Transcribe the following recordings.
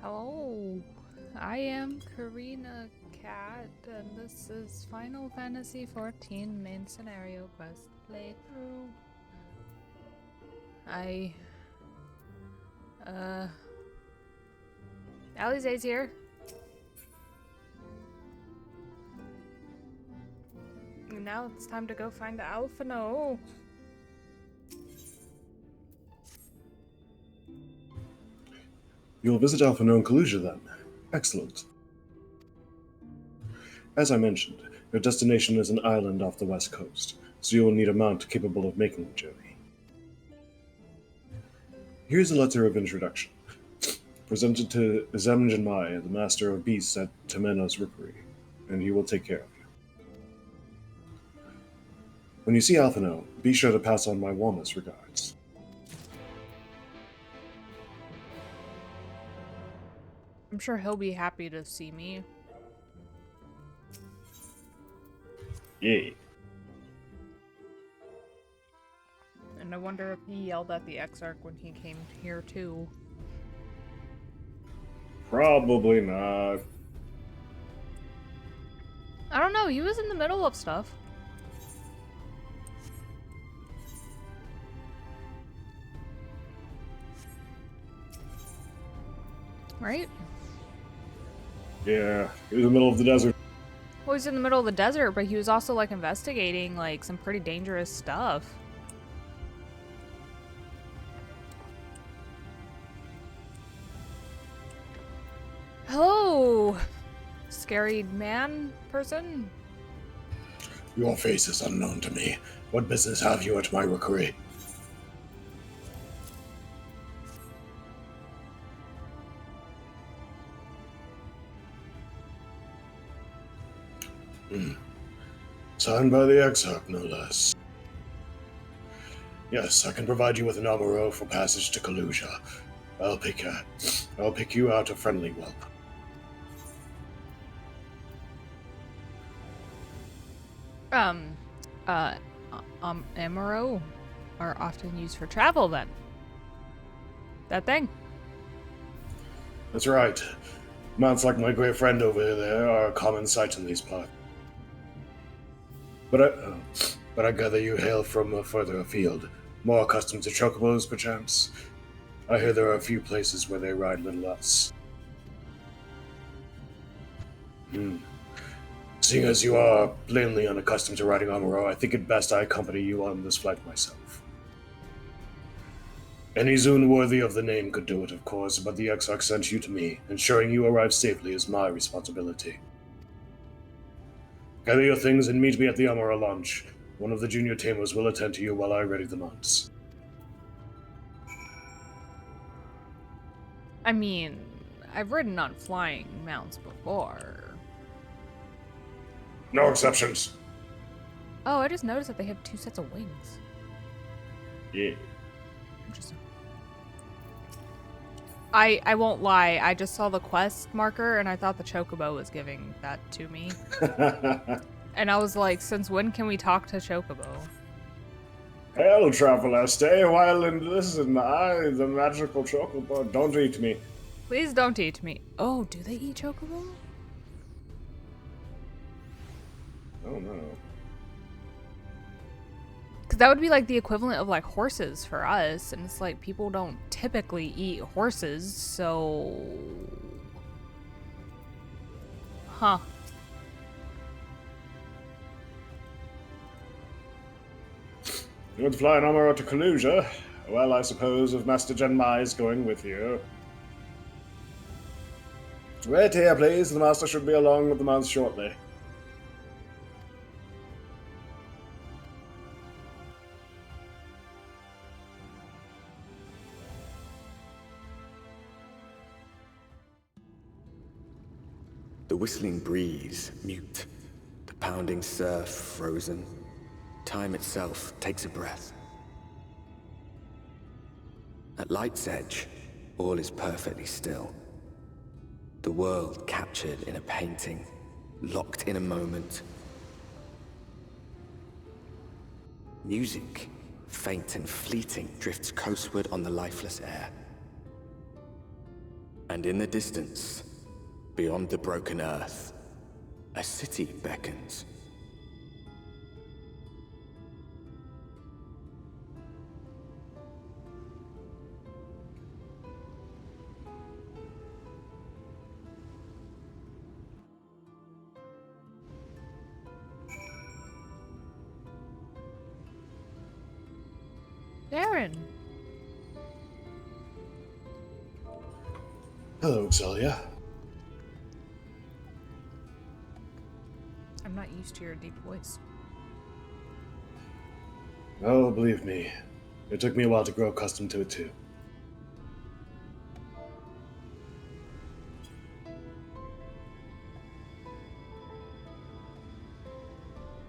Hello, I am Koreina Cat, and this is Final Fantasy XIV main scenario quest playthrough. Alize's here. And now it's time to go find the Alphinaud. You'll visit Alphinaud and Kalusia then. Excellent. As I mentioned, your destination is an island off the west coast, so you will need a mount capable of making the journey. Here's a letter of introduction. Presented to Zamjanmai, the master of beasts at Temena's Rookery, and he will take care of you. When you see Alphinaud, be sure to pass on my warmest regards. I'm sure he'll be happy to see me. Yay. And I wonder if he yelled at the Exarch when he came here too. Probably not. I don't know, he was in the middle of stuff. Right? Yeah, he was in the middle of the desert. Well, he's in the middle of the desert, but he was also like investigating like some pretty dangerous stuff. Hello, scary man person. Your face is unknown to me. What business have you at my rookery? Signed by the Exarch, no less. Yes, I can provide you with an armor for passage to Kalusia. I'll pick you out a friendly whelp. Amaro are often used for travel then. That thing. That's right. Mounts like my great friend over there are a common sight in these parts. But I gather you hail from further afield, more accustomed to chocobos, perchance? I hear there are a few places where they ride little less. Seeing as you are plainly unaccustomed to riding Amuro, I think it best I accompany you on this flight myself. Any Zune worthy of the name could do it, of course, but the Exarch sent you to me. Ensuring you arrive safely is my responsibility. Gather your things and meet me at the Amuro launch. One of the junior tamers will attend to you while I ready the mounts. I mean, I've ridden on flying mounts before. No exceptions. Oh, I just noticed that they have 2 sets of wings. Yeah. Interesting. I won't lie, I just saw the quest marker and I thought the Chocobo was giving that to me. And I was like, since when can we talk to Chocobo? Hail, traveler, stay a while and listen. I, the magical chocobo, don't eat me. Please don't eat me. Oh, do they eat Chocobo? Oh no. Because that would be like the equivalent of like horses for us, and it's like people don't typically eat horses, so... Huh. You would fly an Amuro to Kalusia? Well, I suppose if Master Genmai is going with you. Wait here, please. The Master should be along with the mounts shortly. The whistling breeze, mute. The pounding surf, frozen. Time itself takes a breath. At light's edge, all is perfectly still. The world captured in a painting, locked in a moment. Music, faint and fleeting, drifts coastward on the lifeless air. And in the distance, beyond the broken earth, a city beckons. Darren. Hello, Xaeus. I'm not used to your deep voice. Oh, believe me, it took me a while to grow accustomed to it too.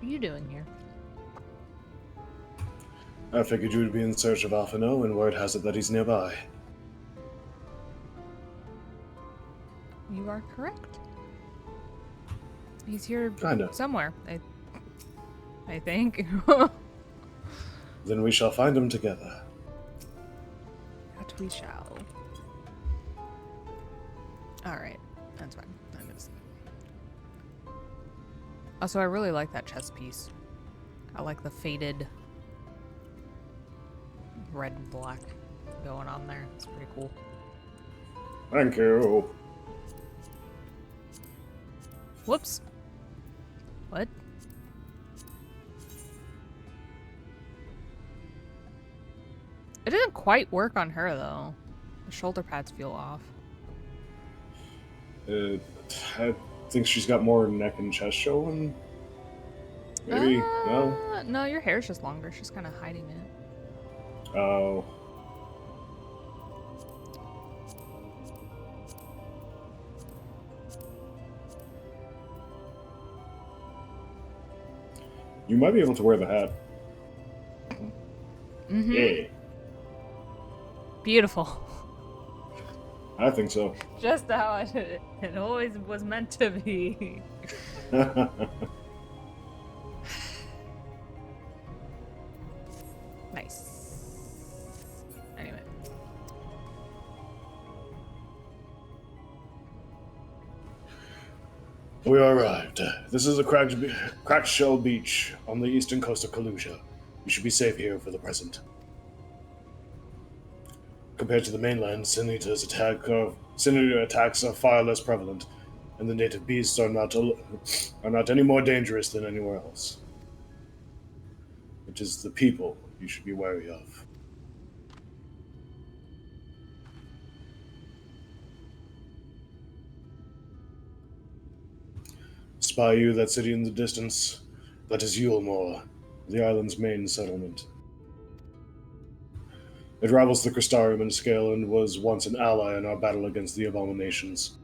What are you doing here? I figured you would be in search of Alphinaud, and word has it that he's nearby. You are correct. He's here Kinda. somewhere, I think. Then we shall find him together. That we shall. Alright, that's fine. I missed. Also, I really like that chess piece. I like the faded red and black going on there. It's pretty cool. Thank you. Whoops. What? It didn't quite work on her, though. The shoulder pads feel off. I think she's got more neck and chest showing. Maybe? No? No, your hair's just longer. She's kind of hiding it. Oh. You might be able to wear the hat. Mm-hmm. Yeah, Beautiful. I think so. Just how it always was meant to be. Nice. Anyway. We arrived. This is a cracked shell beach on the eastern coast of Kalusia. You should be safe here for the present. Compared to the mainland, Senator attacks are far less prevalent, and the native beasts are not any more dangerous than anywhere else. It is the people you should be wary of. Spy you that city in the distance? That is Eulmore, the island's main settlement. It rivals the Crystarium in scale and was once an ally in our battle against the abominations.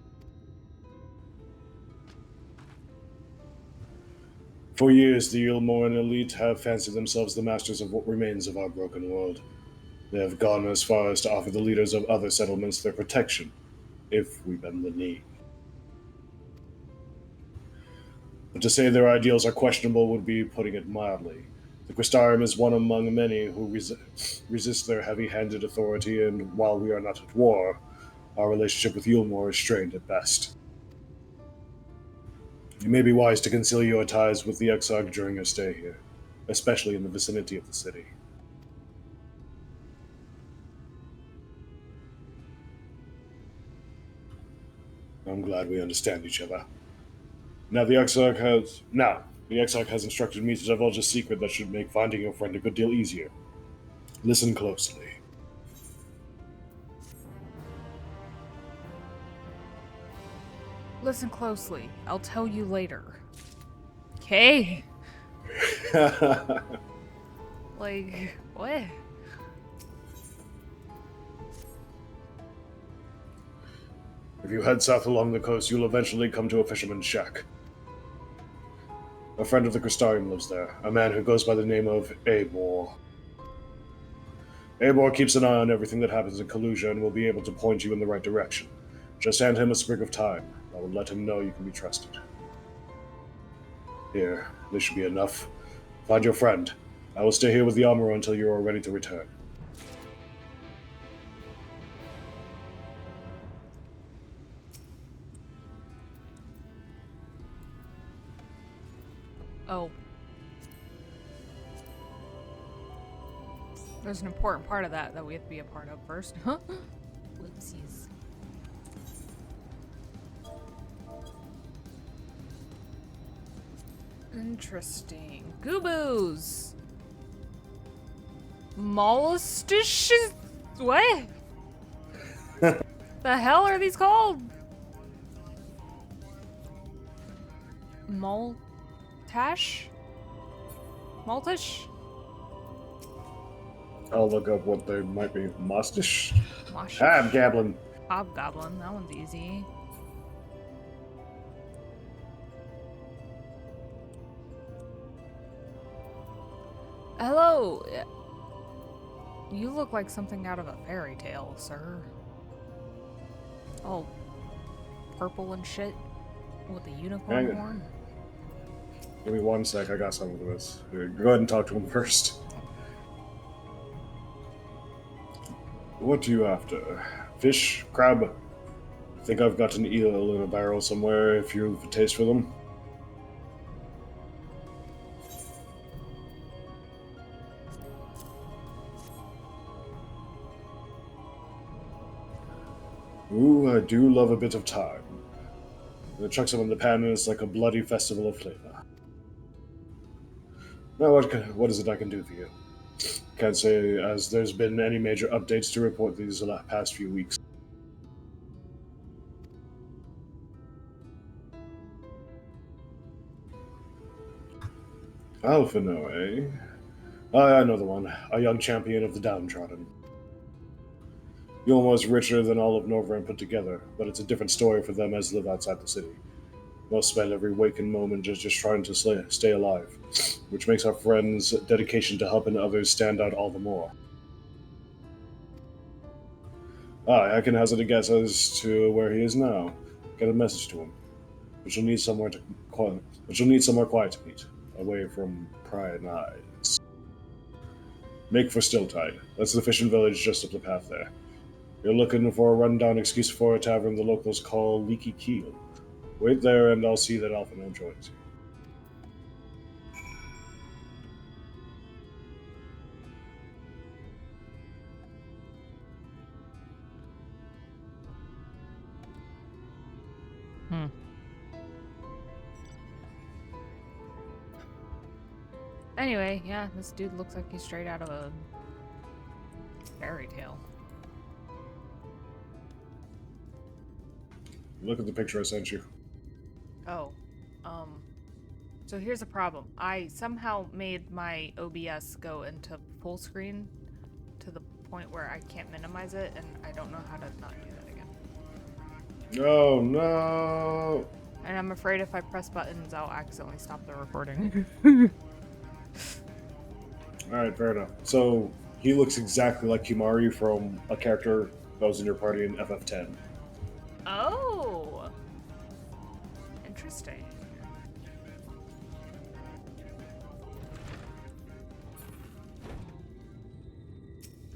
For years, the Eulmoran elite have fancied themselves the masters of what remains of our broken world. They have gone as far as to offer the leaders of other settlements their protection, if we bend the knee. But to say their ideals are questionable would be putting it mildly. The Crystarium is one among many who resist their heavy-handed authority, and while we are not at war, our relationship with Eulmore is strained at best. It may be wise to conceal your ties with the Exarch during your stay here, especially in the vicinity of the city. I'm glad we understand each other. The Exarch has instructed me to divulge a secret that should make finding your friend a good deal easier. Listen closely. Listen closely. I'll tell you later. Okay. Like, what? If you head south along the coast, you'll eventually come to a fisherman's shack. A friend of the Crystarium lives there, a man who goes by the name of Eulmore. Eulmore keeps an eye on everything that happens in Kalusia and will be able to point you in the right direction. Just hand him a sprig of thyme. I will let him know you can be trusted. Here, this should be enough. Find your friend. I will stay here with the armorer until you are ready to return. Oh. There's an important part of that we have to be a part of first. Huh? Whoopsies. Interesting. Gooboos! Mollustishes? What? The hell are these called? Maltash? Maltish? I'll look up what they might be. Mustish? Moshish? Hobgoblin. Hobgoblin, that one's easy. Hello! You look like something out of a fairy tale, sir. All purple and shit with a unicorn horn. Give me 1 sec, I got some of this. Go ahead and talk to him first. What are you after? Fish? Crab? I think I've got an eel in a barrel somewhere if you have a taste for them. Ooh, I do love a bit of time. The chuck some in the pan and it's like a bloody festival of flavor. Now what is it I can do for you? Can't say as there's been any major updates to report these past few weeks. Alphinaud, eh? I know the one. A young champion of the downtrodden. Eulmore is richer than all of Norvrand put together, but it's a different story for them as live outside the city. Most spend every waking moment just trying to stay alive, which makes our friend's dedication to helping others stand out all the more. I can hazard a guess as to where he is now. Get a message to him. But you'll need somewhere quiet to meet, away from prying eyes. Make for Stilltide. That's the fishing village just up the path there. You're looking for a rundown excuse for a tavern the locals call Leaky Keel. Wait there and I'll see that Alphinaud joins you. Anyway, yeah, this dude looks like he's straight out of a fairy tale. Look at the picture I sent you. Oh, so here's a problem. I somehow made my OBS go into full screen to the point where I can't minimize it, and I don't know how to not do that again. Oh no! And I'm afraid if I press buttons, I'll accidentally stop the recording. Alright, fair enough. So, he looks exactly like Kimari from a character that was in your party in FF10. Oh! Interesting.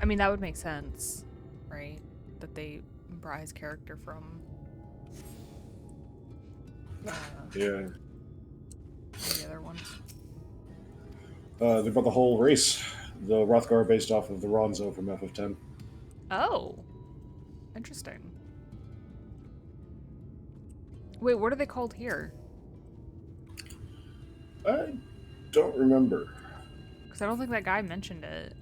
I mean, that would make sense, right? That they brought his character from... Yeah. the other ones. They brought the whole race. The Rothgar are based off of the Ronzo from FF10. Oh! Interesting. Wait, what are they called here? I don't remember. Because I don't think that guy mentioned it.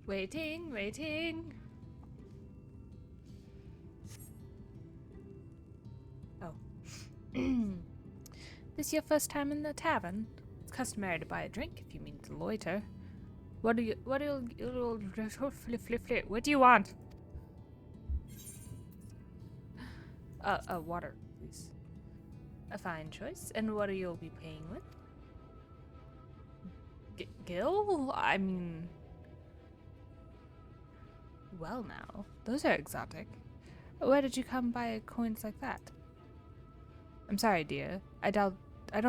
Waiting, waiting. Oh. This your first time in the tavern? It's customary to buy a drink if you mean to loiter. What do you what do you want? Water, please. A fine choice. And what you'll be paying with? Gil? I mean... Well now, those are exotic. Where did you come by coins like that? I'm sorry, dear. I don't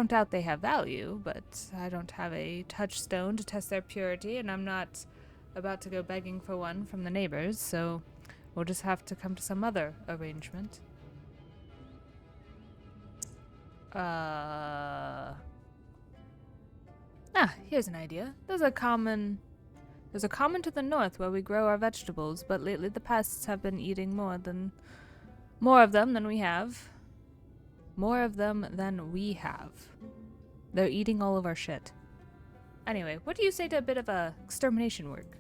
doubt they have value, but I don't have a touchstone to test their purity, and I'm not about to go begging for one from the neighbors, so we'll just have to come to some other arrangement. Here's an idea. There's a common to the north where we grow our vegetables, but lately the pests have been eating more of them than we have. More of them than we have. They're eating all of our shit. Anyway, what do you say to a bit of a extermination work?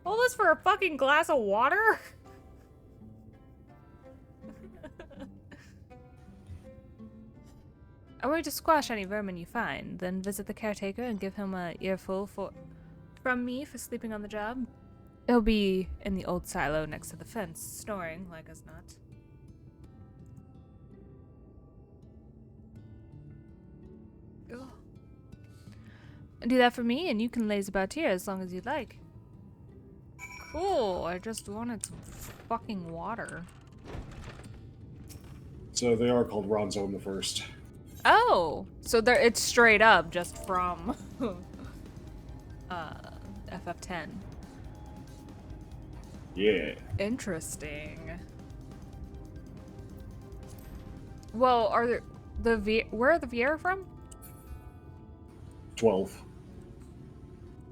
All this for a fucking glass of water? I'm going to squash any vermin you find, then visit the caretaker and give him a earful from me for sleeping on the job. He'll be in the old silo next to the fence, snoring like as not. Ugh. Do that for me, and you can laze about here as long as you'd like. Cool, I just wanted some fucking water. So they are called Ronzone the First. Oh, so it's straight up just from FF10. Yeah. Interesting. Well, are where are the Viera from? 12.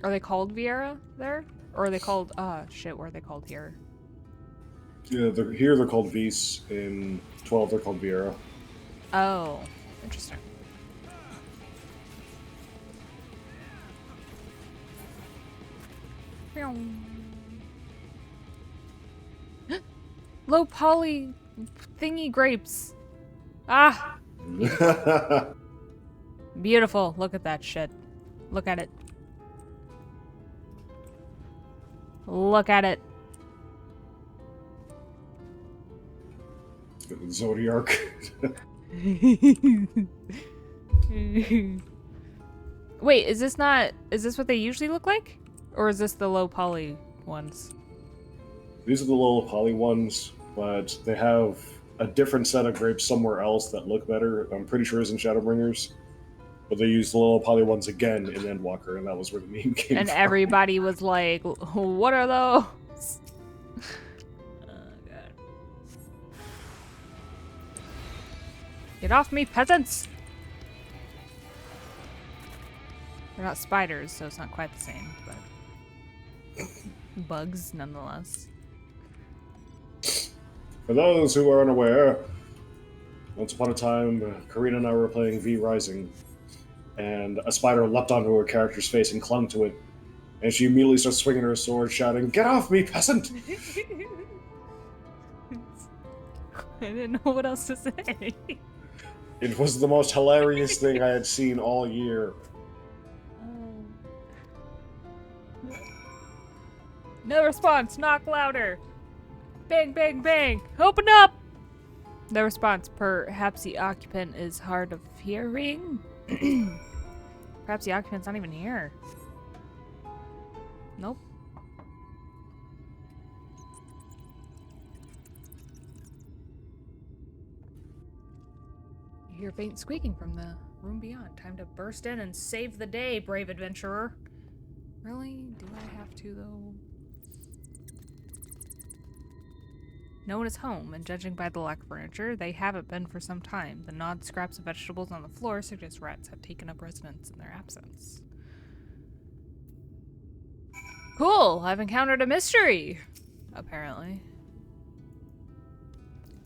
Are they called Viera there? Or are they called, shit, what are they called here? Yeah, here they're called Vis. In 12, they're called Viera. Oh, interesting. Low poly thingy grapes. Ah, beautiful. Look at that shit. Look at it. Look at it. Zodiac. Wait, is this what they usually look like? Or is this the low poly ones? These are the low poly ones, but they have a different set of grapes somewhere else that look better. I'm pretty sure it's in Shadowbringers. But they used the low poly ones again in Endwalker, and that was where the meme came And from. everybody was like, what are those? Oh, God. Get off me, peasants! They're not spiders, so it's not quite the same, but bugs nonetheless. For those who are unaware, once upon a time, Koreina and I were playing V Rising, and a spider leapt onto her character's face and clung to it, and she immediately starts swinging her sword, shouting, "Get off me, peasant!" I didn't know what else to say. It was the most hilarious thing I had seen all year. No response. Knock louder. Bang, bang, bang. Open up. No response. Perhaps the occupant is hard of hearing. Perhaps the occupant's not even here. Nope. You hear faint squeaking from the room beyond. Time to burst in and save the day, brave adventurer. Really? Do I have to, though? No one is home, and judging by the lack of furniture, they haven't been for some time. The gnawed scraps of vegetables on the floor suggest rats have taken up residence in their absence. Cool! I've encountered a mystery! Apparently.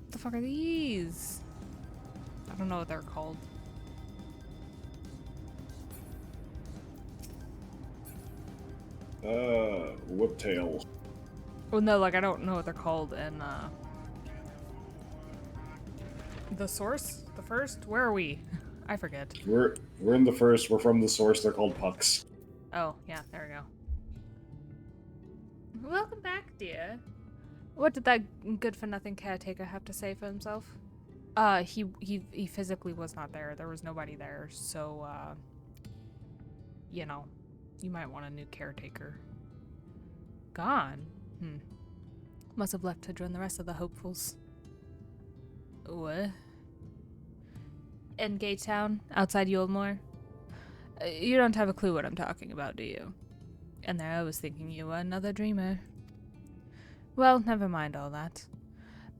What the fuck are these? I don't know what they're called. Whiptail. Well, no, like, I don't know what they're called in, the source? The first? Where are we? I forget. We're in the first. We're from the source. They're called pucks. Oh, yeah, there we go. Welcome back, dear. What did that good-for-nothing caretaker have to say for himself? He physically was not there. There was nobody there, so, you know, you might want a new caretaker. Gone? Must have left to join the rest of the hopefuls. What? In Gatetown, outside Eulmore? You don't have a clue what I'm talking about, do you? And there I was thinking you were another dreamer. Well, never mind all that.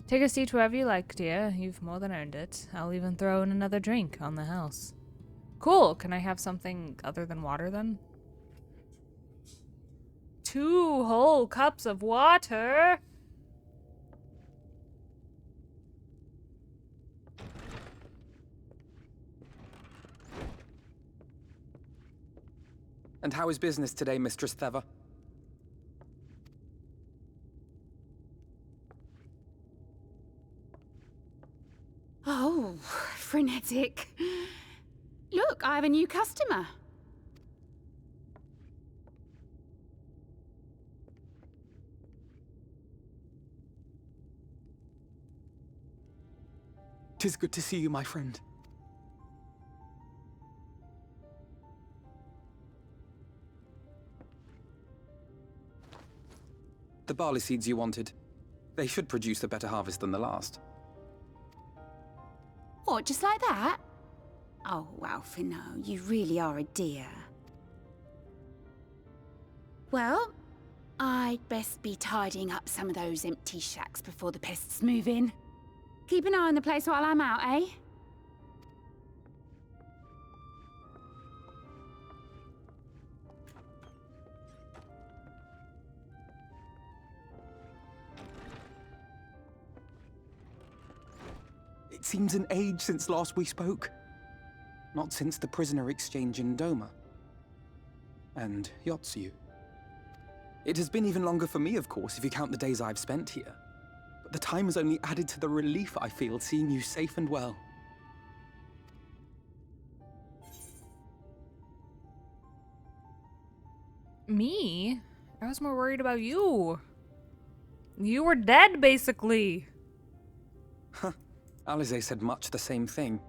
Take a seat wherever you like, dear. You've more than earned it. I'll even throw in another drink on the house. Cool. Can I have something other than water, then? 2 whole cups of water! And how is business today, Mistress Theva? Oh, frenetic. Look, I have a new customer. Tis good to see you, my friend. The barley seeds you wanted. They should produce a better harvest than the last. What, just like that? Oh, Alphinaud, you really are a dear. Well, I'd best be tidying up some of those empty shacks before the pests move in. Keep an eye on the place while I'm out, eh? It seems an age since last we spoke. Not since the prisoner exchange in Doma. And Yotsu. It has been even longer for me, of course, if you count the days I've spent here. But the time has only added to the relief I feel seeing you safe and well. Me? I was more worried about you. You were dead, basically. Huh. Alize said much the same thing.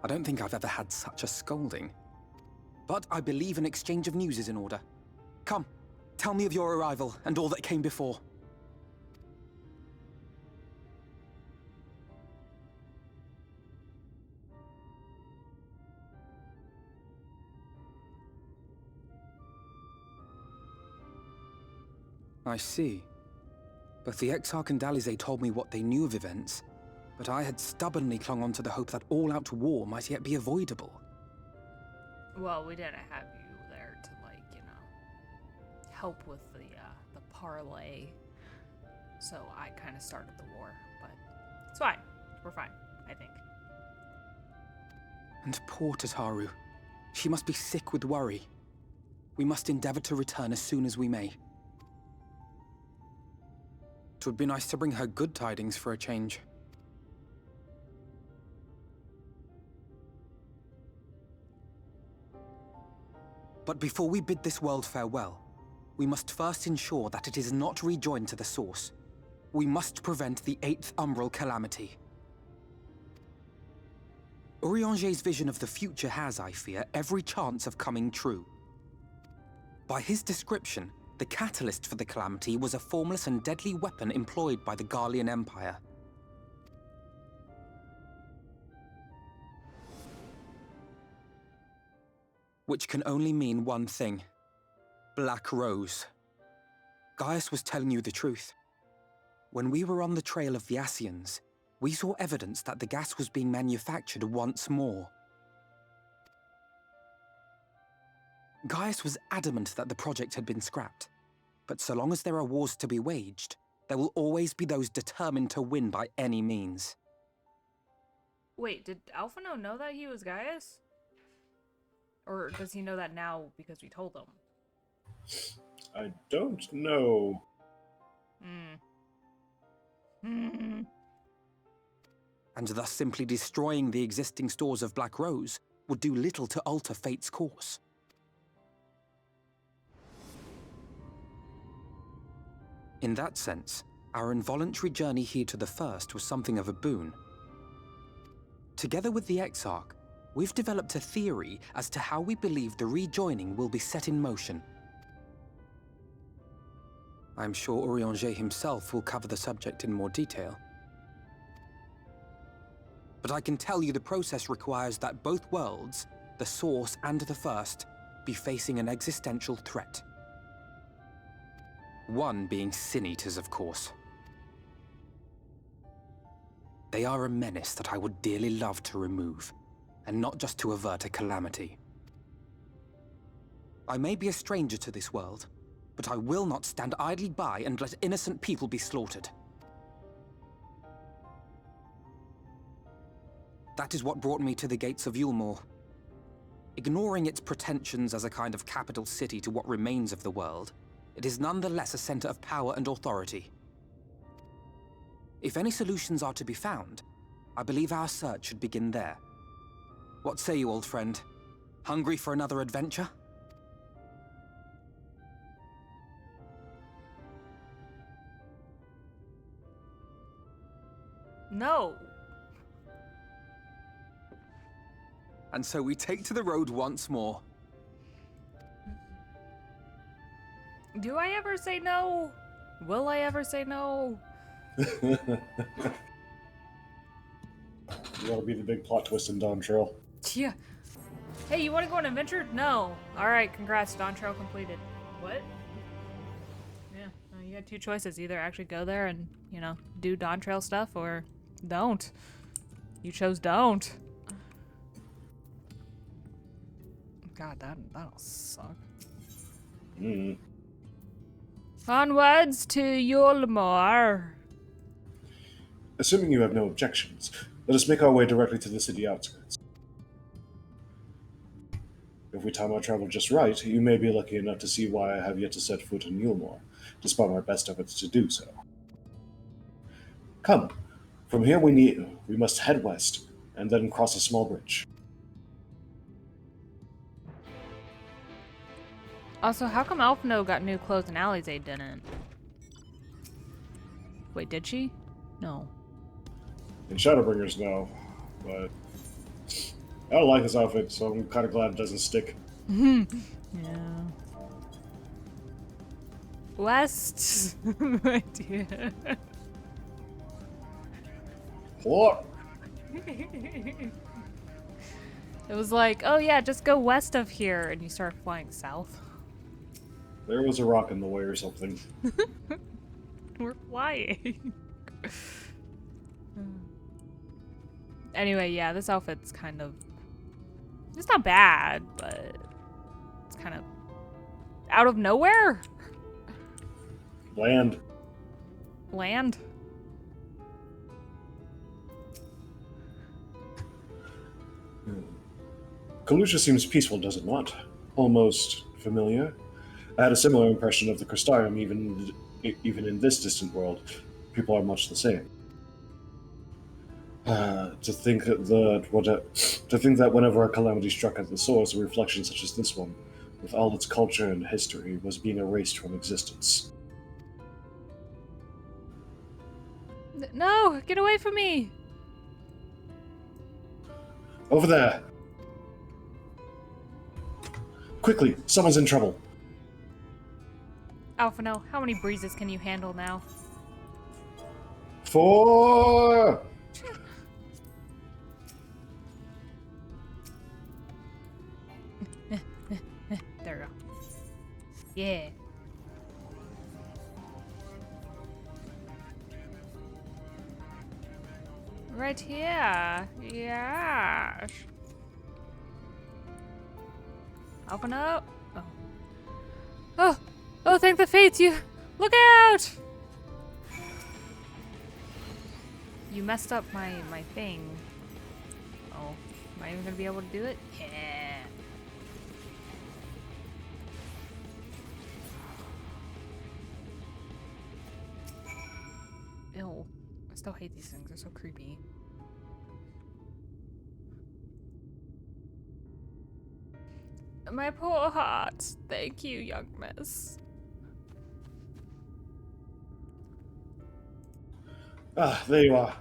I don't think I've ever had such a scolding. But I believe an exchange of news is in order. Come, tell me of your arrival and all that came before. I see. Both the Exarch and Alize told me what they knew of events, but I had stubbornly clung on to the hope that all-out war might yet be avoidable. Well, we didn't have you there to, like, you know, help with the parlay. So I kind of started the war, but it's fine. We're fine, I think. And poor Tataru. She must be sick with worry. We must endeavor to return as soon as we may. It would be nice to bring her good tidings for a change. But before we bid this world farewell, we must first ensure that it is not rejoined to the source. We must prevent the 8th Umbral calamity. Urianger's vision of the future has, I fear, every chance of coming true. By his description, the catalyst for the calamity was a formless and deadly weapon employed by the Garlean Empire. Which can only mean one thing. Black Rose. Xaeus was telling you the truth. When we were on the trail of the Ascians, we saw evidence that the gas was being manufactured once more. Xaeus was adamant that the project had been scrapped. But so long as there are wars to be waged, there will always be those determined to win by any means. Wait, did Alphinaud know that he was Xaeus? Or does he know that now because we told him? I don't know. And thus simply destroying the existing stores of Black Rose would do little to alter fate's course. In that sense, our involuntary journey here to the First was something of a boon. Together with the Exarch, we've developed a theory as to how we believe the rejoining will be set in motion. I'm sure Urianger himself will cover the subject in more detail. But I can tell you the process requires that both worlds, the Source and the First, be facing an existential threat. One being sin eaters, of course. They are a menace that I would dearly love to remove, and not just to avert a calamity. I may be a stranger to this world, but I will not stand idly by and let innocent people be slaughtered. That is what brought me to the gates of Eulmore. Ignoring its pretensions as a kind of capital city to what remains of the world, it is nonetheless a center of power and authority. If any solutions are to be found, I believe our search should begin there. What say you, old friend? Hungry for another adventure? No. And so we take to the road once more. Do I ever say no? Will I ever say no? That'll be the big plot twist in Dawn Trail. Yeah. Hey, you want to go on an adventure? No. All right, congrats. Dawn Trail completed. What? Yeah, you had two choices. Either actually go there and, you know, do Dawn Trail stuff, or don't. You chose don't. God, that'll suck. Mm. Onwards to Eulmore. Assuming you have no objections, let us make our way directly to the city outskirts. If we time our travel just right, you may be lucky enough to see why I have yet to set foot in Eulmore, despite my best efforts to do so. Come. From here we must head west, and then cross a small bridge. Also, how come Alphinaud got new clothes and Alizé didn't? Wait, did she? No. And Shadowbringers know, but I don't like his outfit, so I'm kind of glad it doesn't stick. Yeah. West. My dear. What? It was like, oh yeah, just go west of here, and you start flying south. There was a rock in the way or something. We're flying. Anyway, yeah, this outfit's kind of... It's not bad, but it's kind of out of nowhere. Land. Land. Kalusha seems peaceful, does it not? Almost familiar. I had a similar impression of the Crystarium, even in this distant world. People are much the same. To think that whenever a calamity struck at the source, a reflection such as this one, with all its culture and history, was being erased from existence. No, get away from me! Over there! Quickly, someone's in trouble. Alphinaud, how many breezes can you handle now? 4! There we go. Yeah. Right here. Yeah. Open up. Oh. Oh. Oh, thank the fates. You look out. You messed up my thing. Oh, am I even gonna be able to do it? Yeah. Ew. I still hate these things. They're so creepy. My poor heart. Thank you, young miss. Ah, there you are.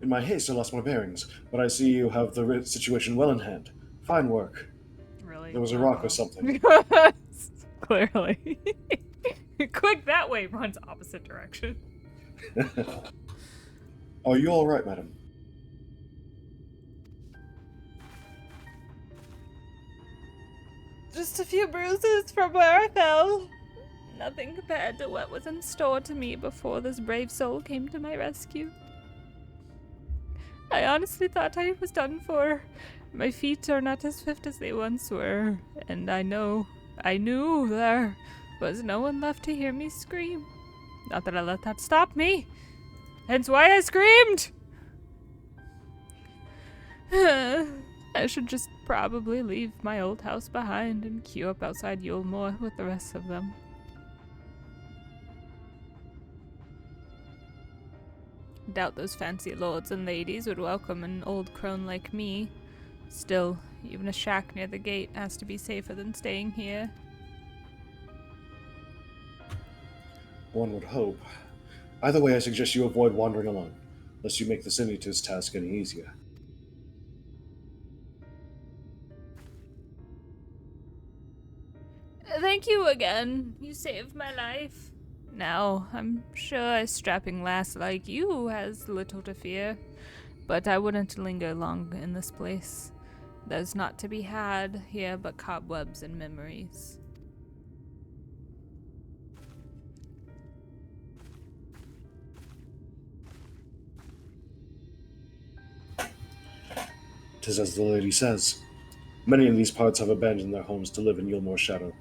In my haste, I lost my bearings, but I see you have the situation well in hand. Fine work. Really? There was a rock or something. Clearly. Quick that way runs opposite direction. Are you all right, madam? Just a few bruises from where I fell. nothing compared to what was in store to me before this brave soul came to my rescue. I honestly thought I was done for. My feet are not as swift as they once were, and I knew there was no one left to hear me scream. Not that I let that stop me. Hence why I screamed! I should just probably leave my old house behind and queue up outside Eulmore with the rest of them. Doubt those fancy lords and ladies would welcome an old crone like me. Still, even a shack near the gate has to be safer than staying here. One would hope. Either way, I suggest you avoid wandering alone, lest you make the Senator's task any easier. Thank you again. You saved my life. Now, I'm sure a strapping lass like you has little to fear, but I wouldn't linger long in this place. There's not to be had here but cobwebs and memories. Tis as the lady says. Many in these parts have abandoned their homes to live in Eulmore's shadow.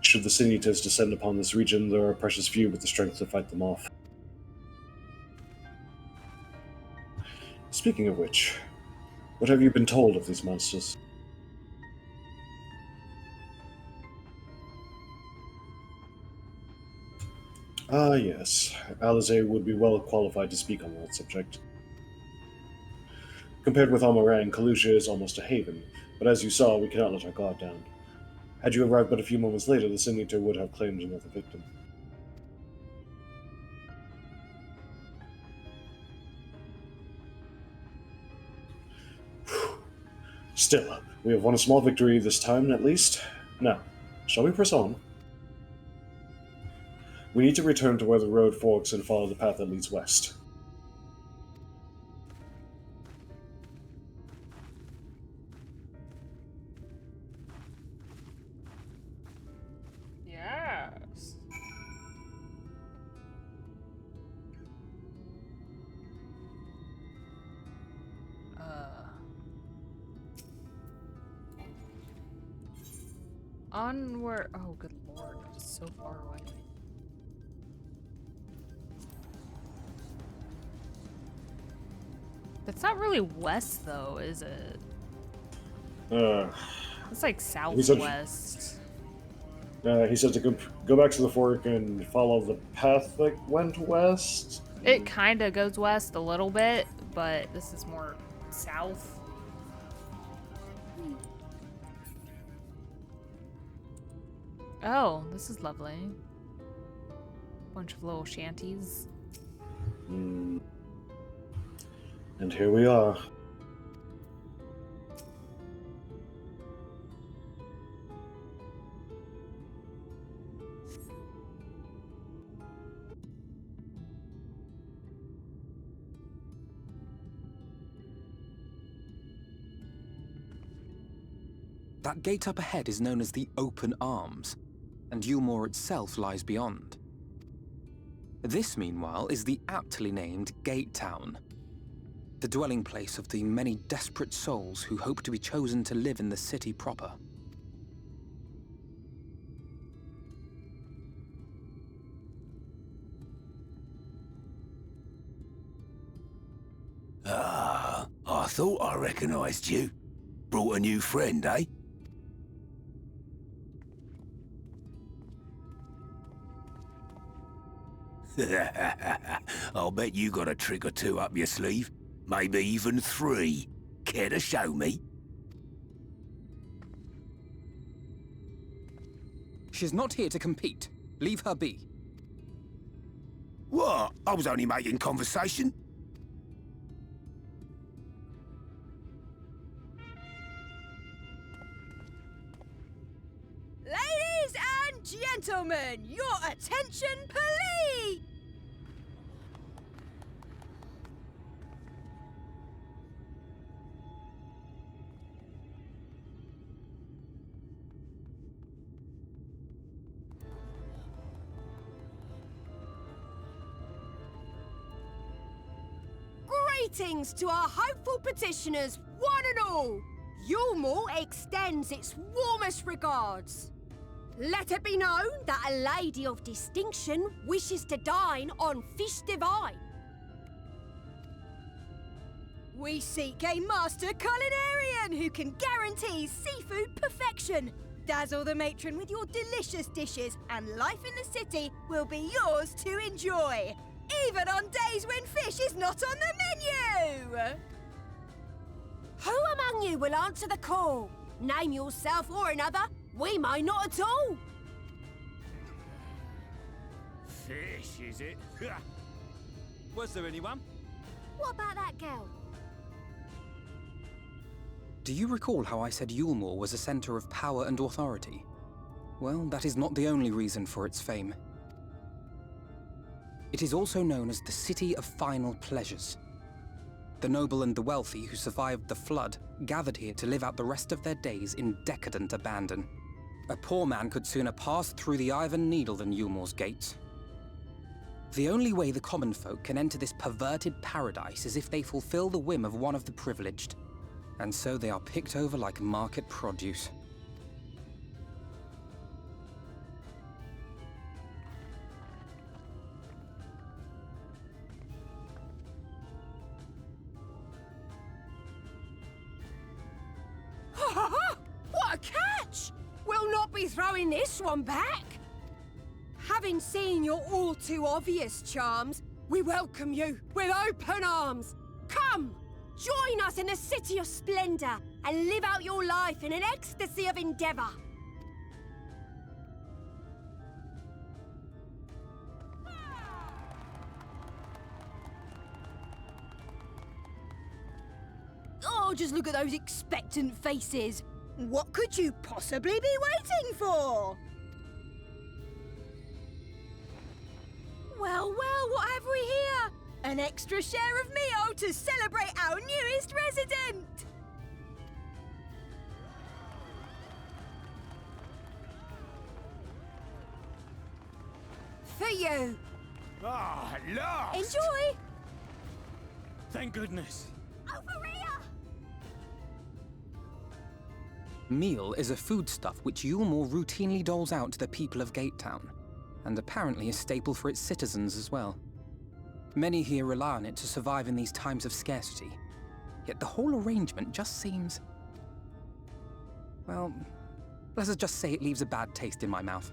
Should the Senators descend upon this region, there are precious few with the strength to fight them off. Speaking of which, what have you been told of these monsters? Ah, yes. Alizé would be well qualified to speak on that subject. Compared with Almarang, Kalusha is almost a haven, but as you saw, we cannot let our guard down. Had you arrived but a few moments later, the Senator would have claimed another victim. Still, we have won a small victory this time, at least. Now, shall we press on? We need to return to where the road forks and follow the path that leads west. Yes. Onward. Oh, good lord. It's so far away. That's not really west, though, is it? It's like southwest. He said to go back to the fork and follow the path that went west. It kind of goes west a little bit, but this is more south. Oh, this is lovely. Bunch of little shanties. And here we are. That gate up ahead is known as the Open Arms, and Eulmore itself lies beyond. This, meanwhile, is the aptly named Gate Town, the dwelling place of the many desperate souls who hope to be chosen to live in the city proper. Ah, I thought I recognized you. Brought a new friend, eh? I'll bet you got a trick or two up your sleeve. Maybe even 3. Care to show me? She's not here to compete. Leave her be. What? I was only making conversation. Ladies and gentlemen, your attention, please! Greetings to our hopeful petitioners, one and all. Eulmore extends its warmest regards. Let it be known that a lady of distinction wishes to dine on fish divine. We seek a master culinarian who can guarantee seafood perfection. Dazzle the matron with your delicious dishes, and life in the city will be yours to enjoy, even on days when fish is not on the menu. Who among you will answer the call? Name yourself or another. We may not at all. Fish, is it? Was there anyone? What about that girl? Do you recall how I said Eulmore was a center of power and authority? Well, that is not the only reason for its fame. It is also known as the City of Final Pleasures. The noble and the wealthy who survived the flood gathered here to live out the rest of their days in decadent abandon. A poor man could sooner pass through the Iron Needle than Eulmore's gates. The only way the common folk can enter this perverted paradise is if they fulfill the whim of one of the privileged. And so they are picked over like market produce. What a catch! We'll not be throwing this one back. Having seen your all too obvious charms, we welcome you with open arms. Come! Join us in the City of Splendor and live out your life in an ecstasy of endeavor. Oh, just look at those expectant faces. What could you possibly be waiting for? Well, what have we here? An extra share of meal to celebrate our newest resident! For you! Ah, at last! Enjoy! Thank goodness. Over here! Meal is a foodstuff which Eulmore routinely doles out to the people of Gatetown, and apparently a staple for its citizens as well. Many here rely on it to survive in these times of scarcity, yet the whole arrangement just seems... well, let us just say it leaves a bad taste in my mouth.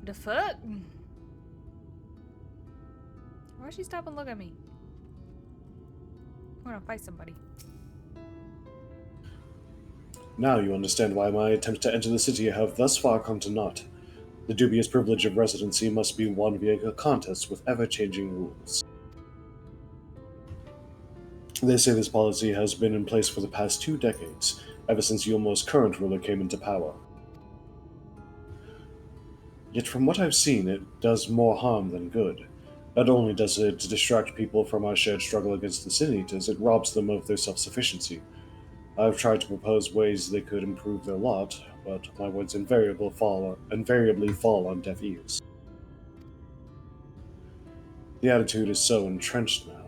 The fuck? Why'd she stop and look at me? I wanna fight somebody. Now you understand why my attempts to enter the city have thus far come to naught. The dubious privilege of residency must be won via a contest with ever-changing rules. They say this policy has been in place for the past 2 decades, ever since Eulmore's current ruler came into power. Yet from what I've seen, it does more harm than good. Not only does it distract people from our shared struggle against the Sin Eaters, it robs them of their self-sufficiency. I've tried to propose ways they could improve their lot, but my words invariably fall on deaf ears. The attitude is so entrenched now.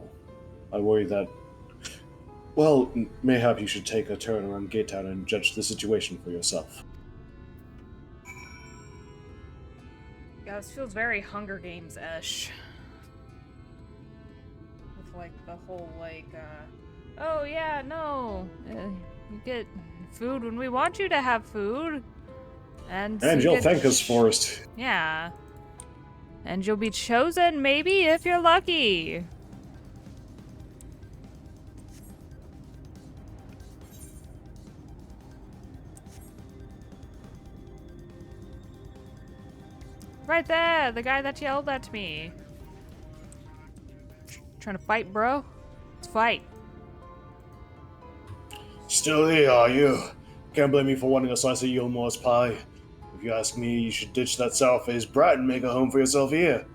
I worry that... well, mayhap you should take a turn around Gatetown and judge the situation for yourself. Yeah, this feels very Hunger Games-ish. With, like, the whole, like, oh, yeah, no. You get food when we want you to have food. And you'll thank us for it. Yeah. And you'll be chosen, maybe, if you're lucky. Right there, the guy that yelled at me. Trying to fight, bro? Let's fight. Still here, are you? Can't blame me for wanting a slice of Eulmore's pie. If you ask me, you should ditch that sour-faced brat and make a home for yourself here.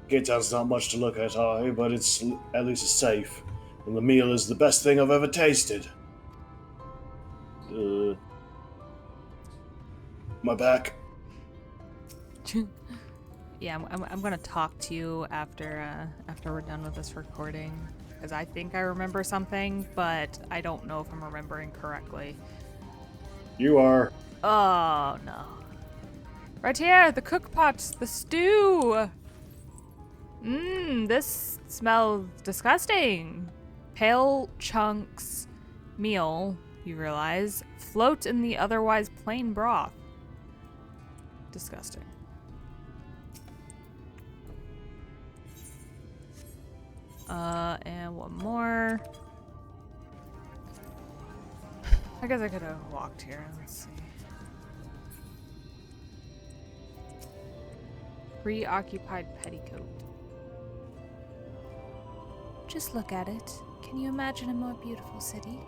Gatetown's not much to look at, aye, but at least it's safe. And the meal is the best thing I've ever tasted. My back. Yeah, I'm gonna talk to you after we're done with this recording, because I think I remember something, but I don't know if I'm remembering correctly. You are. Oh no! Right here, the cook pot, the stew. This smells disgusting. Pale chunks meal, you realize, float in the otherwise plain broth. Disgusting. And one more. I guess I could have walked here. Let's see. Preoccupied petticoat. Just look at it. Can you imagine a more beautiful city?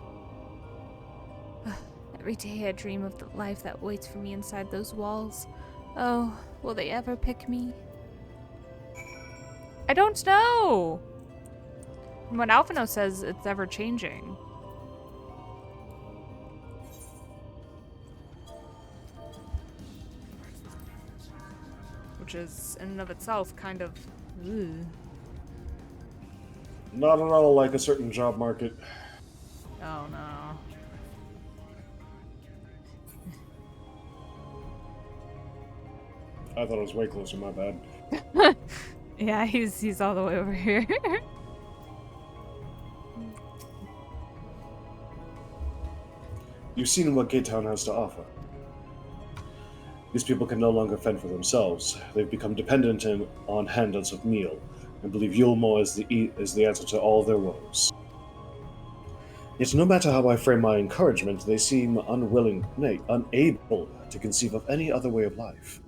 Every day I dream of the life that waits for me inside those walls. Oh, will they ever pick me? I don't know! And what Alphinaud says, it's ever changing. Which is, in and of itself, kind of... Ugh. Not at all like a certain job market. Oh no. I thought it was way closer, my bad. Yeah, he's all the way over here. You've seen what Gatetown has to offer. These people can no longer fend for themselves. They've become dependent on handouts of meal, and believe Eulmore is the answer to all their woes. Yet no matter how I frame my encouragement, they seem unwilling, nay, unable to conceive of any other way of life.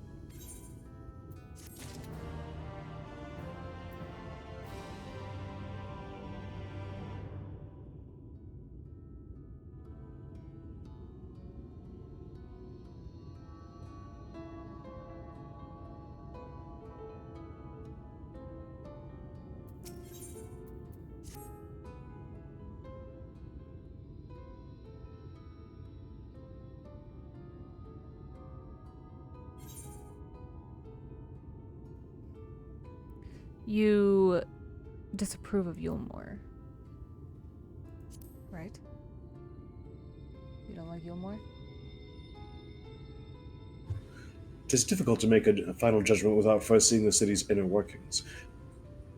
You disapprove of Eulmore, right? You don't like Eulmore? It is difficult to make a final judgment without first seeing the city's inner workings.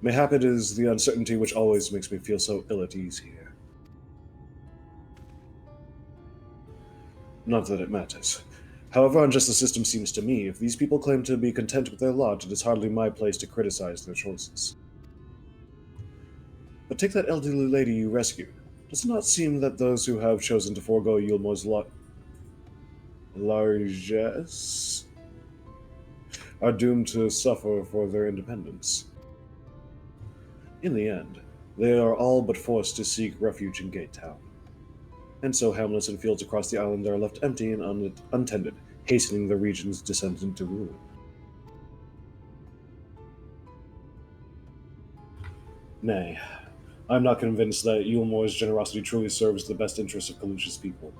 Mayhap it is the uncertainty which always makes me feel so ill at ease here. Not that it matters. However unjust the system seems to me, if these people claim to be content with their lot, it is hardly my place to criticize their choices. But take that elderly lady you rescued. Does it not seem that those who have chosen to forego Eulmore's largesse are doomed to suffer for their independence? In the end, they are all but forced to seek refuge in Gatetown. And so hamlets and fields across the island are left empty and untended, hastening the region's descent into ruin. Nay, I am not convinced that Eulmore's generosity truly serves the best interests of Kalusha's people.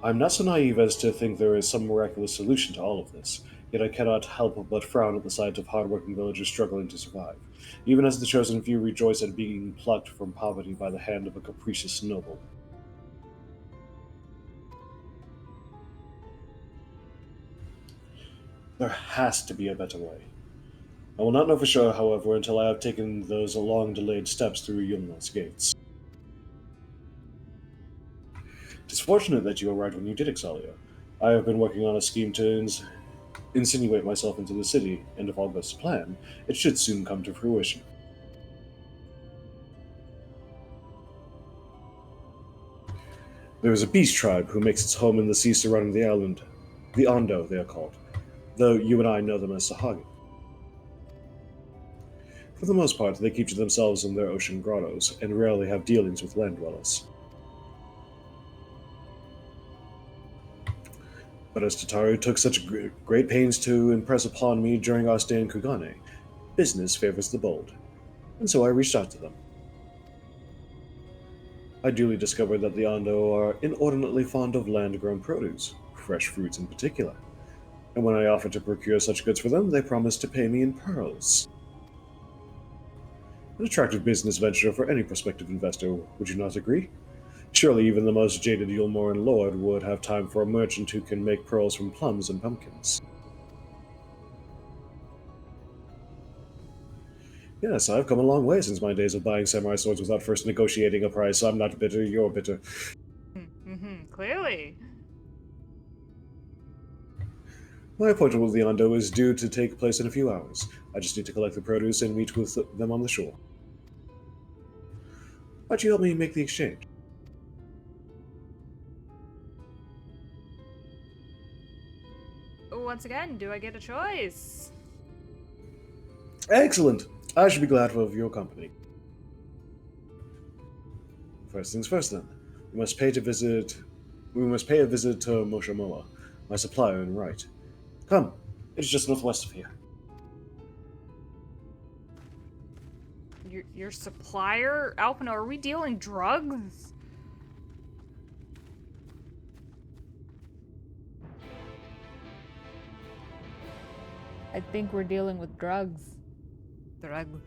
I am not so naive as to think there is some miraculous solution to all of this, yet I cannot help but frown at the sight of hard-working villagers struggling to survive, even as the chosen few rejoice at being plucked from poverty by the hand of a capricious noble. There has to be a better way. I will not know for sure, however, until I have taken those long-delayed steps through Eulmore's gates. It is fortunate that you arrived when you did, Xaeus. I have been working on a scheme to insinuate myself into the city, and if all goes to plan, it should soon come to fruition. There is a beast tribe who makes its home in the sea surrounding the island. The Ondo, they are called, though you and I know them as Sahagi. For the most part, they keep to themselves in their ocean grottos, and rarely have dealings with land dwellers. But as Tataru took such great pains to impress upon me during our stay in Kugane, business favors the bold, and so I reached out to them. I duly discovered that the Ondo are inordinately fond of land-grown produce, fresh fruits in particular, and when I offered to procure such goods for them, they promised to pay me in pearls. An attractive business venture for any prospective investor, would you not agree? Surely even the most jaded Eulmore lord would have time for a merchant who can make pearls from plums and pumpkins. Yes, I've come a long way since my days of buying samurai swords without first negotiating a price. I'm not bitter, you're bitter. Clearly. My appointment with the Ondo is due to take place in a few hours. I just need to collect the produce and meet with them on the shore. Why'd you help me make the exchange? Once again, do I get a choice? Excellent! I should be glad of your company. First things first, then. We must pay a visit to Moshamoa, my supplier in right. Come, it's just northwest of here. Your supplier? Alphinaud, are we dealing drugs? I think we're dealing with drugs. Drugs.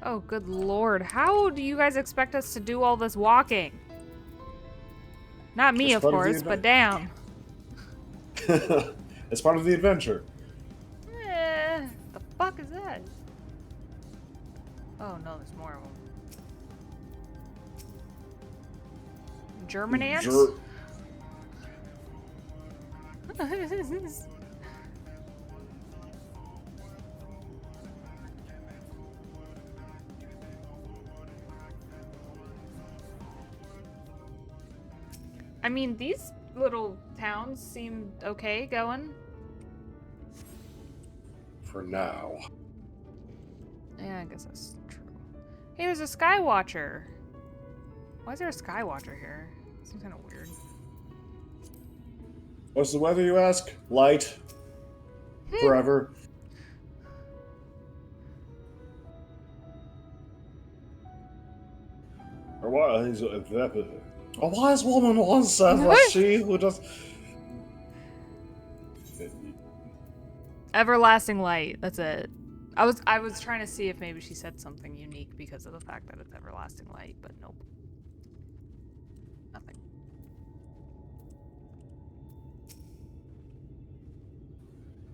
Oh, good lord. How do you guys expect us to do all this walking? Not me, of course, but damn. It's part of the adventure. The fuck is that? Oh no, there's more of them. German ants? I mean, these little towns seem okay going. For now. Yeah, I guess that's true. Hey, there's a Skywatcher. Why is there a Skywatcher here? Seems kind of weird. What's the weather, you ask? Light. Forever. A wise woman once said that she who does... Everlasting light. That's it. I was trying to see if maybe she said something unique because of the fact that it's everlasting light, but nope. Nothing.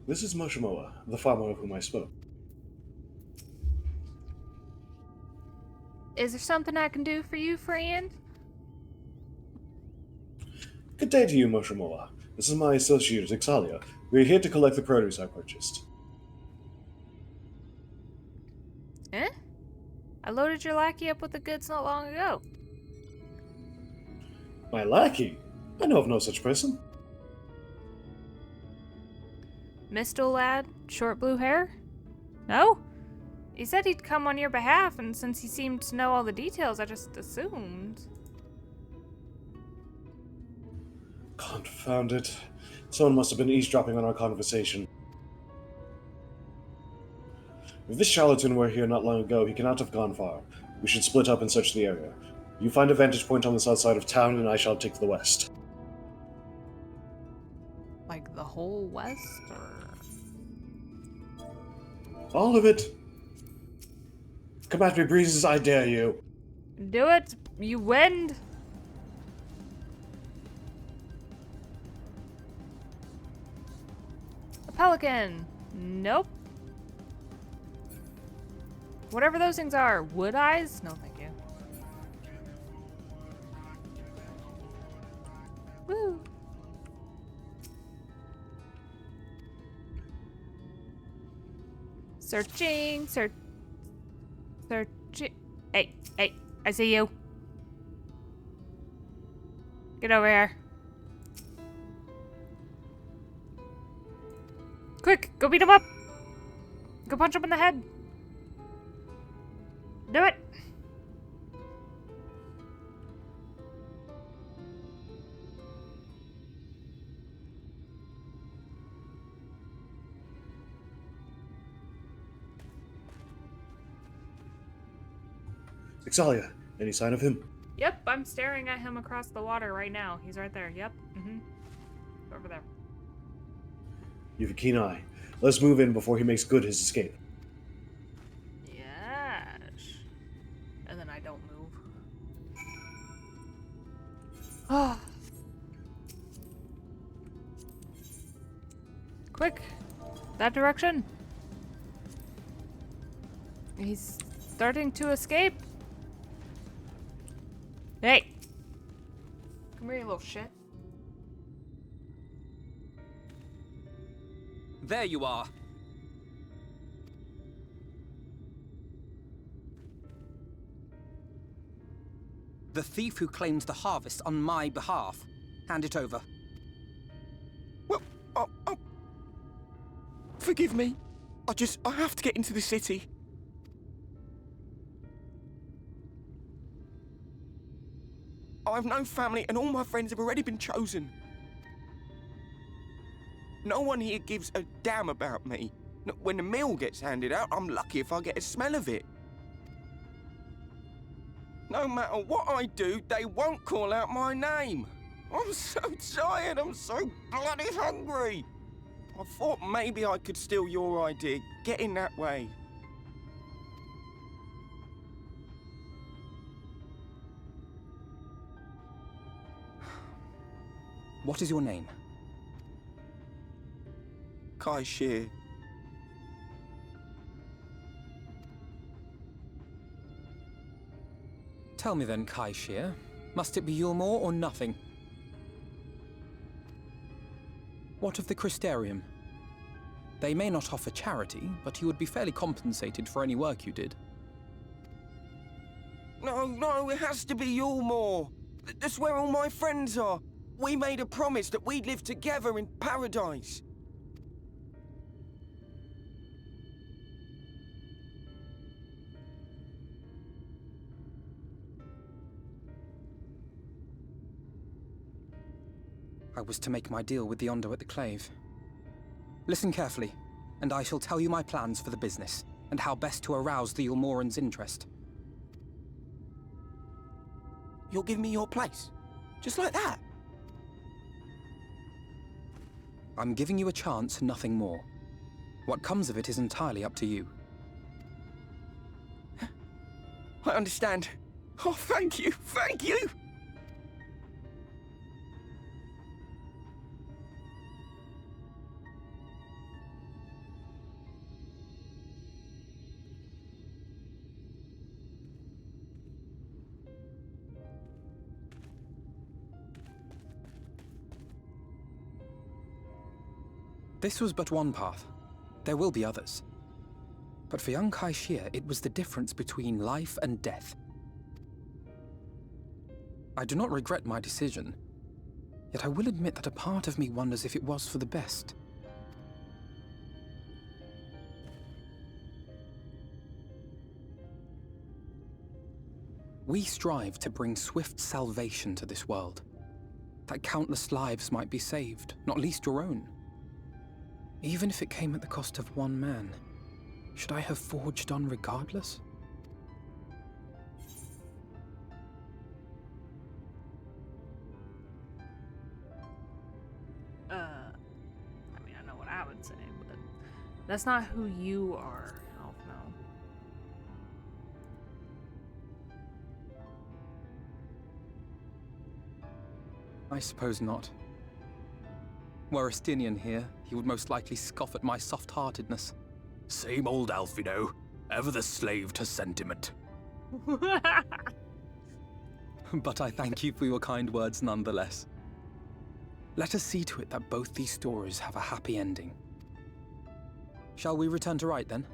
This is Moshamoa, the farmer of whom I spoke. Is there something I can do for you, friend? Good day to you, Moshamoa. This is my associate, Ixalia. We are here to collect the produce I purchased. Eh? I loaded your lackey up with the goods not long ago. My lackey? I know of no such person. Mistle lad, short blue hair? No? He said he'd come on your behalf, and since he seemed to know all the details, I just assumed. Confound it. Someone must have been eavesdropping on our conversation. If this charlatan were here not long ago, he cannot have gone far. We should split up and search the area. You find a vantage point on the south side of town, and I shall take the west. Like the whole west, or...? All of it. Come at me, breezes, I dare you. Do it, you wind! A pelican! Nope. Whatever those things are. Wood eyes? No, thank you. Woo! Searching, Hey, I see you. Get over here. Quick, go beat him up. Go punch him in the head. Do it. Ixalia, any sign of him? Yep, I'm staring at him across the water right now. He's right there. Yep. Over there. You have a keen eye. Let's move in before he makes good his escape. Yes. And then I don't move. Ah. Quick. That direction. He's starting to escape. Hey. Come here, you little shit. There you are. The thief who claims the harvest on my behalf. Hand it over. Well, forgive me. I have to get into the city. I have no family and all my friends have already been chosen. No one here gives a damn about me. When the meal gets handed out, I'm lucky if I get a smell of it. No matter what I do, they won't call out my name. I'm so tired, I'm so bloody hungry. I thought maybe I could steal your idea, get in that way. What is your name? Kai Shear. Tell me then, Kai Shear. Must it be Eulmore or nothing? What of the Crystarium? They may not offer charity, but you would be fairly compensated for any work you did. No, it has to be Eulmore. That's where all my friends are. We made a promise that we'd live together in paradise. I was to make my deal with the Ondo at the Clave. Listen carefully, and I shall tell you my plans for the business, and how best to arouse the Eulmorans' interest. You'll give me your place? Just like that? I'm giving you a chance, nothing more. What comes of it is entirely up to you. I understand. Oh, thank you, thank you! This was but one path. There will be others. But for young Kai Shear, it was the difference between life and death. I do not regret my decision, yet I will admit that a part of me wonders if it was for the best. We strive to bring swift salvation to this world, that countless lives might be saved, not least your own. Even if it came at the cost of one man, should I have forged on regardless? I mean, I know what I would say, but that's not who you are, Alphinaud. I suppose not. Were Estinian here, he would most likely scoff at my soft-heartedness. Same old Alphinaud, ever the slave to sentiment. But I thank you for your kind words nonetheless. Let us see to it that both these stories have a happy ending. Shall we return to Wright then?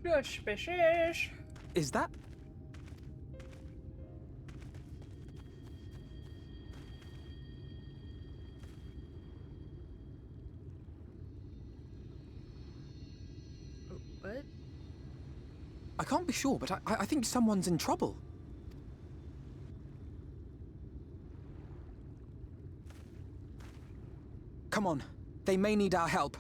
Suspicious. Is that... What? I can't be sure, but I think someone's in trouble. Come on. They may need our help.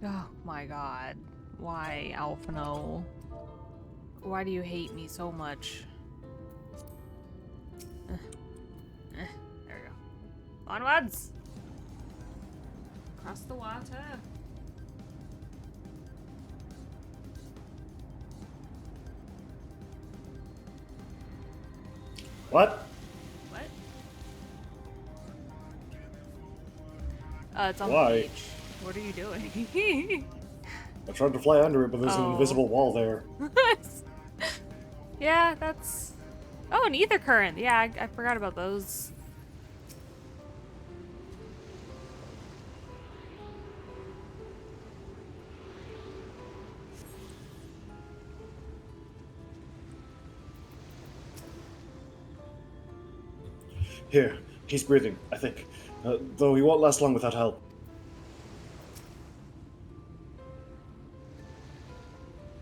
Oh my god. Why, Alphinaud? Why do you hate me so much? There we go. Onwards! Across the water. What? What? It's on Why? the beach. What are you doing? I tried to fly under it, but there's an invisible wall there. Yeah, that's... Oh, an ether current. Yeah, I forgot about those. Here, he's breathing, I think. Though he won't last long without help.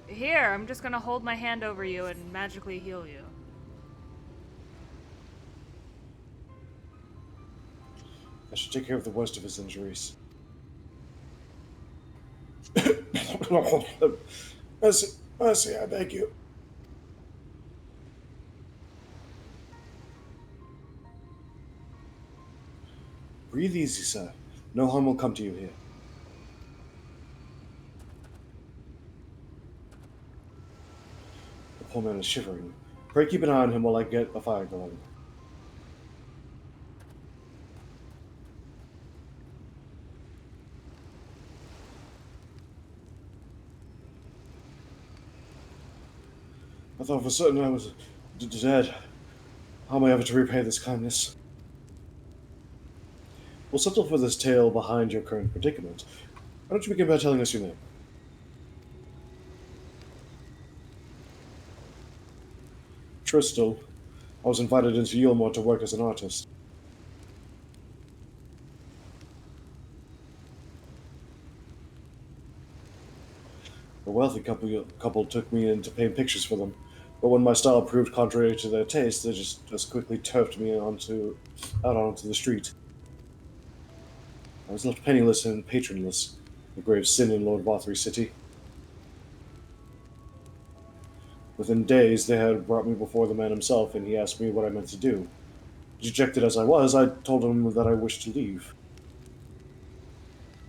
Here, I'm just gonna hold my hand over you and magically heal you. I should take care of the worst of his injuries. Mercy, I beg you. Breathe easy, sir. No harm will come to you here. The poor man is shivering. Pray keep an eye on him while I get a fire going. I thought for certain I was dead. How am I ever to repay this kindness? We'll settle for this tale behind your current predicament. Why don't you begin by telling us your name? Tristal. I was invited into Eulmore to work as an artist. A wealthy couple took me in to paint pictures for them, but when my style proved contrary to their taste, they just quickly turfed me out onto the street. I was left penniless and patronless, a grave sin in Lord Vothry City. Within days, they had brought me before the man himself, and he asked me what I meant to do. Dejected as I was, I told him that I wished to leave.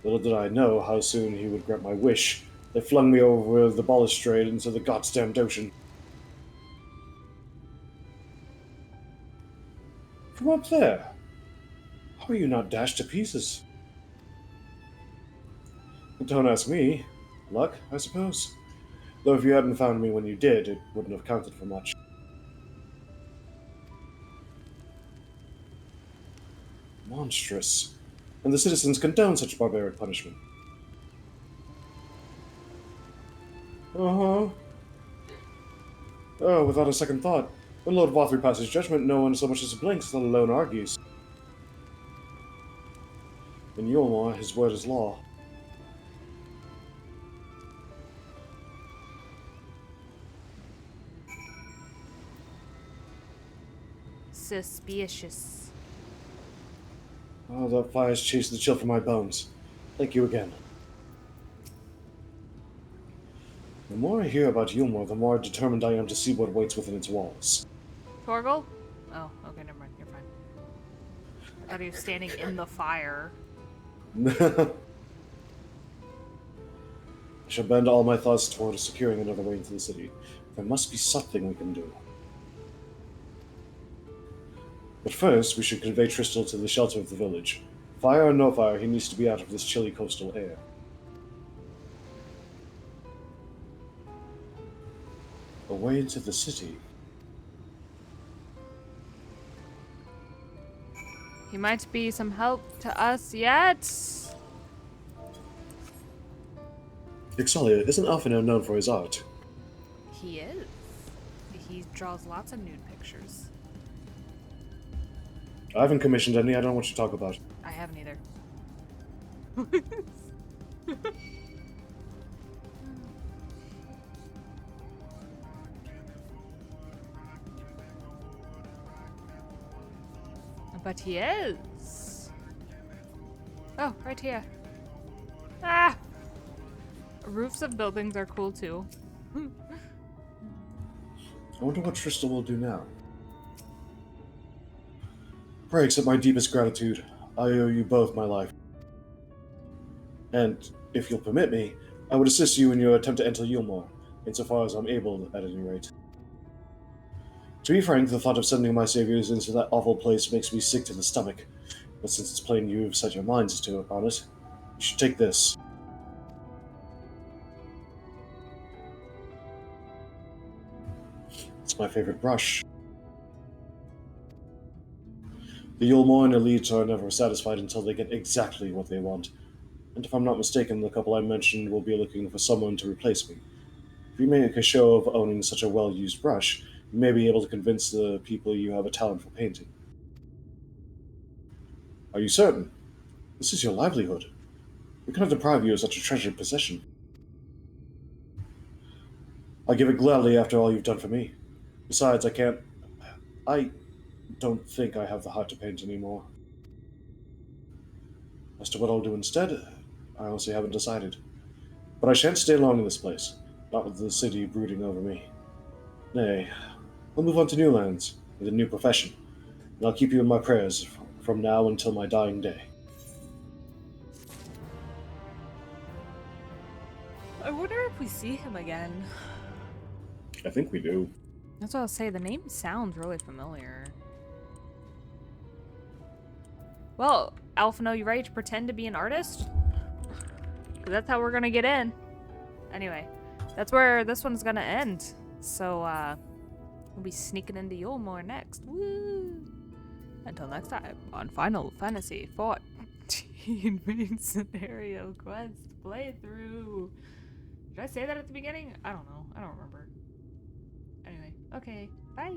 Little did I know how soon he would grant my wish. They flung me over the balustrade into the goddamned ocean. From up there? How are you not dashed to pieces? Don't ask me. Luck, I suppose. Though if you hadn't found me when you did, it wouldn't have counted for much. Monstrous. And the citizens condone such barbaric punishment. Uh-huh. Oh, without a second thought. When Lord Vothry passes judgment, no one so much as blinks, let alone argues. In Eulmore, his word is law. Suspicious. Oh, the fires chased the chill from my bones. Thank you again. The more I hear about Eulmore, the more determined I am to see what waits within its walls. Torgal? Oh, okay, never mind. You're fine. I thought he was standing in the fire. I shall bend all my thoughts toward securing another way into the city. There must be something we can do. But first, we should convey Tristal to the shelter of the village. Fire or no fire, he needs to be out of this chilly coastal air. way into the city. He might be some help to us yet. Ixalia, isn't Alphinaud known for his art? He is. He draws lots of nude pictures. I haven't commissioned any, I don't know what you talk about. I haven't either. But he is. Oh, right here. Ah! Roofs of buildings are cool too. I wonder what Trista will do now. Pray accept my deepest gratitude. I owe you both my life. And, if you'll permit me, I would assist you in your attempt to enter Eulmore, insofar as I'm able, at any rate. To be frank, the thought of sending my saviors into that awful place makes me sick to the stomach, but since it's plain you've set your minds to upon it, you should take this. It's my favorite brush. The Eulmore and elites are never satisfied until they get exactly what they want, and if I'm not mistaken, the couple I mentioned will be looking for someone to replace me. If you make a show of owning such a well-used brush, you may be able to convince the people you have a talent for painting. Are you certain? This is your livelihood. We cannot deprive you of such a treasured possession. I'll give it gladly after all you've done for me. Besides, I don't think I have the heart to paint anymore. As to what I'll do instead, I honestly haven't decided. But I shan't stay long in this place, not with the city brooding over me. Nay, I'll move on to new lands, with a new profession, and I'll keep you in my prayers from now until my dying day. I wonder if we see him again. I think we do. That's what I'll say. The name sounds really familiar. Well, Alphinaud, you ready to pretend to be an artist? Because that's how we're going to get in. Anyway, that's where this one's going to end. So, we'll be sneaking into Eulmore next. Woo! Until next time on Final Fantasy XIV main scenario quest playthrough. Did I say that at the beginning? I don't know. I don't remember. Anyway, okay. Bye!